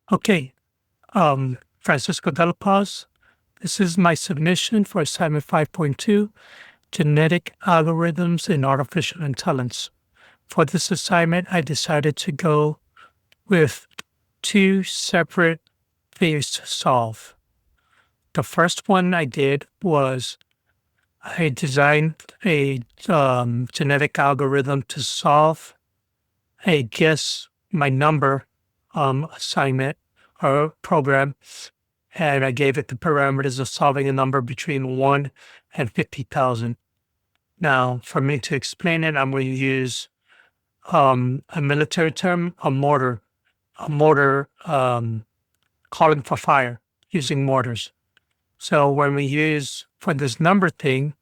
Okay, Francisco de la Paz. This is my submission for assignment 5.2, Genetic Algorithms in Artificial Intelligence. For this assignment, I decided to go with two separate things to solve. The first one I did was I designed a genetic algorithm to solve a guess my number assignment or program, and I gave it the parameters of solving a number between 1 and 50,000. Now, for me to explain it, I'm going to use a military term, a mortar calling for fire using mortars. So when we use for this number thing,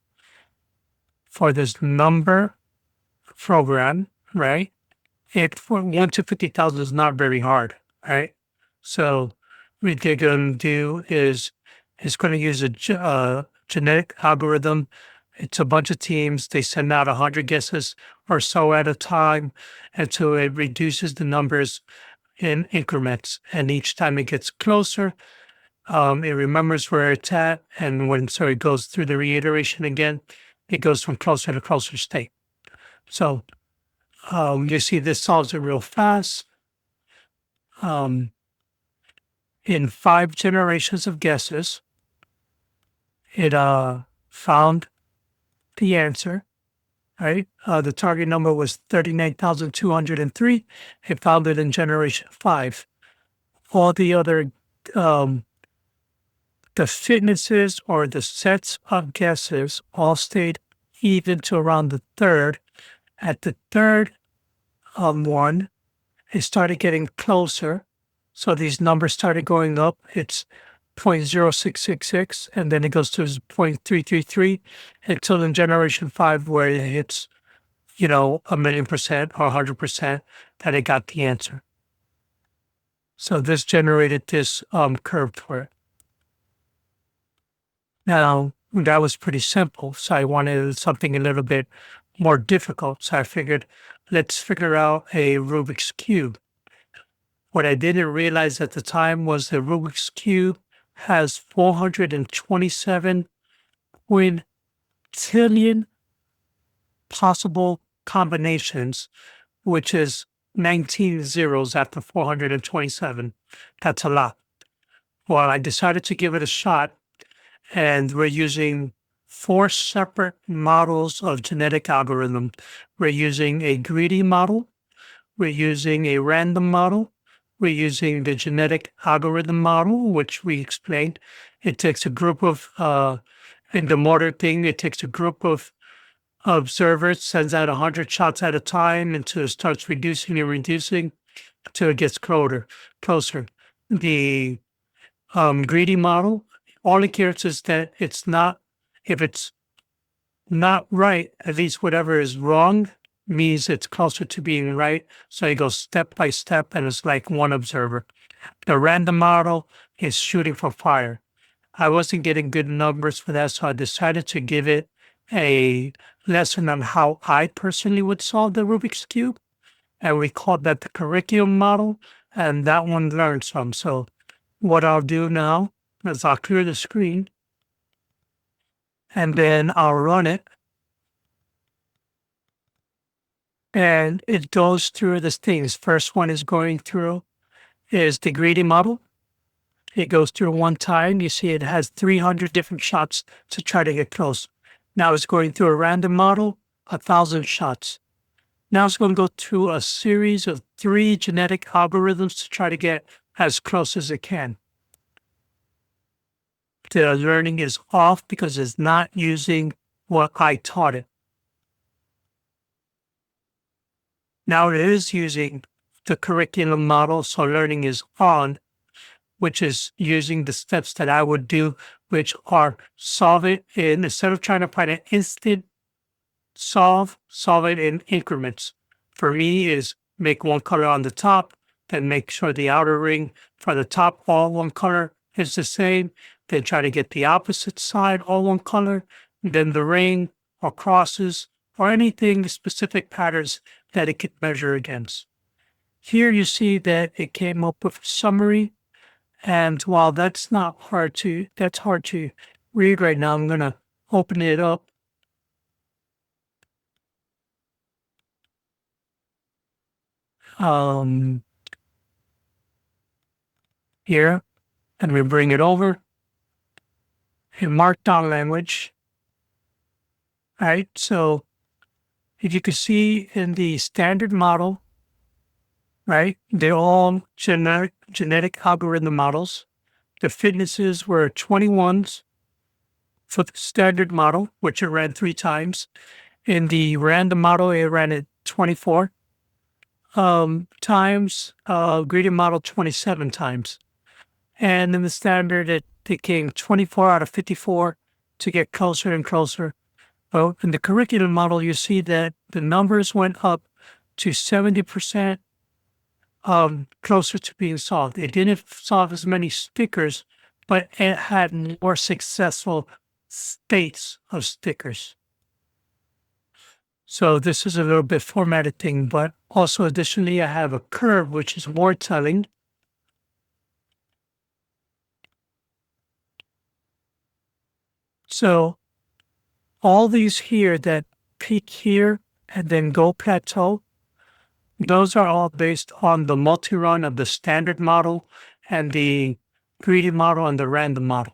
for this number program, right? It for 1 to 50,000 is not very hard, right? So what they're going to do is it's going to use a genetic algorithm. It's a bunch of teams. They send out 100 guesses or so at a time until it reduces the numbers in increments. And each time it gets closer, it remembers where it's at. And so it goes through the reiteration again, it goes from closer to closer state. So you see this solves it real fast. In 5 generations of guesses, it found the answer, right? The target number was 39,203. It found it in generation 5. All the other, the fitnesses or the sets of guesses all stayed even to around the third. At the third one, it started getting closer. So these numbers started going up. It's 0.0666, and then it goes to 0.333 until in generation 5, where it hits, 1,000,000% or 100% that it got the answer. So this generated this curve for it. Now, that was pretty simple. So I wanted something a little bit more difficult. So I figured, let's figure out a Rubik's Cube. What I didn't realize at the time was the Rubik's Cube has 427 quintillion possible combinations, which is 19 zeros after 427. That's a lot. Well, I decided to give it a shot, and we're using 4 separate models of genetic algorithm. We're using a greedy model, we're using a random model, we're using the genetic algorithm model, which we explained. It takes a group of, in the mortar thing, it takes a group of observers, sends out 100 shots at a time until it starts reducing and reducing until it gets closer. The greedy model, all it cares is that if it's not right, at least whatever is wrong means it's closer to being right. So it goes step by step and it's like one observer. The random model is shooting for fire. I wasn't getting good numbers for that, so I decided to give it a lesson on how I personally would solve the Rubik's Cube. And we called that the curriculum model, and that one learned some. So what I'll do now is I'll clear the screen and then I'll run it. And it goes through the things. First one is going through is the greedy model. It goes through one time. You see it has 300 different shots to try to get close. Now it's going through a random model, 1,000 shots. Now it's going to go through a series of 3 genetic algorithms to try to get as close as it can. The learning is off because it's not using what I taught it. Now it is using the curriculum model, so learning is on, which is using the steps that I would do, which are solve it instead of trying to find an instant solve it in increments. For me is make one color on the top, then make sure the outer ring for the top, all one color is the same, then try to get the opposite side, all one color, then the ring or crosses or anything, specific patterns that it could measure against. Here you see that it came up with a summary And while that's hard to read right now, I'm going to open it up. Here, and we bring it over in Markdown language. Right. So if you could see in the standard model, right, they're all genetic algorithm models. The fitnesses were 21s for the standard model, which it ran 3 times. In the random model, it ran it 24 times, gradient model 27 times. And in the standard, it became 24 out of 54 to get closer and closer. Well, in the curriculum model, you see that the numbers went up to 70% closer to being solved. It didn't solve as many stickers, but it had more successful states of stickers. So this is a little bit formatted thing, but also additionally, I have a curve, which is more telling. So all these here that peak here and then go plateau, those are all based on the multi-run of the standard model and the greedy model and the random model.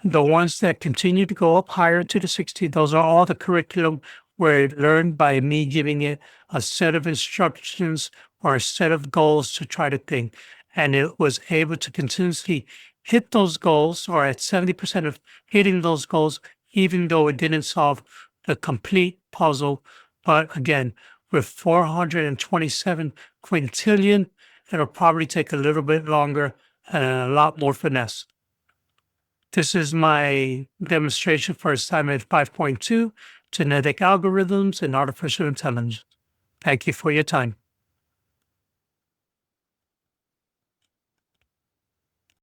The ones that continue to go up higher to the 60, those are all the curriculum where it learned by me giving it a set of instructions or a set of goals to try to think. And it was able to continuously hit those goals or at 70% of hitting those goals, even though it didn't solve the complete puzzle. But again, with 427 quintillion, it'll probably take a little bit longer and a lot more finesse. This is my demonstration for assignment 5.2, genetic algorithms and artificial intelligence. Thank you for your time.